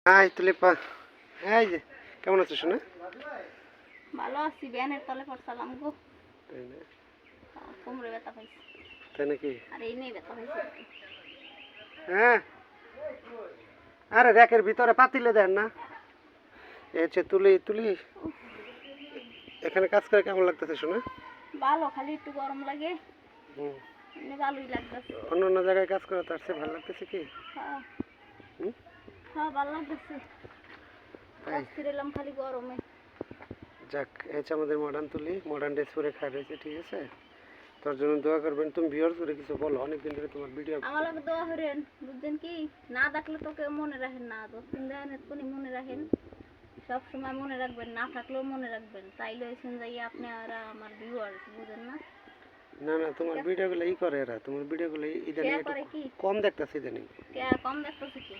High তুলিপা, এই যে কেমন আছো শোনা? ভালো আছি, ব্যানের তলে পড়ছিলাম গো। তাই না? কোমরে ব্যথা পাইছি। তাই নাকি? আর এই নেই ব্যথা পাইছি। হ্যাঁ, আরে র্যাকের ভিতরে পাতিলে দেন না। এই হচ্ছে তুলি তুলি। এখানে কাজ করে কেমন লাগতেছে শোনা? ভালো, খালি একটু গরম লাগে। হুম। এমনি ভালোই লাগতেছে। অন্য অন্য জায়গায় কাজ করে তার চেয়ে ভালো লাগতেছে কি? হ্যাঁ হুম? হ্যাঁ, ভালো লাগতেছে। তাই অস্থির এলাম খালি গরমে। যাক, এই হচ্ছে আমাদের মডার্ন তুলি, মডার্ন ড্রেস পরে খাই রয়েছে, ঠিক আছে? তোর জন্য দোয়া করবেন। তুমি ভিউয়ার্স করে কিছু বলো, অনেকদিন ধরে তোমার ভিডিও। আমার লোক দোয়া করেন, বুঝছেন কি? না দেখলে তো কেউ মনে রাখেন না, দক্ষিণ দেন এক্ষুনি মনে রাখেন। সব সময় মনে রাখবেন, না থাকলেও মনে রাখবেন। তাইলে হয়েছেন যাই আপনারা আমার ভিউয়ার্স, বুঝেন না? না না, তোমার ভিডিওগুলো ই করে এরা, তোমার ভিডিওগুলো ইদানিং শেয়ার একটু করে কি? কম দেখতেছে ইদানিং। কে কম দেখতেছে কি?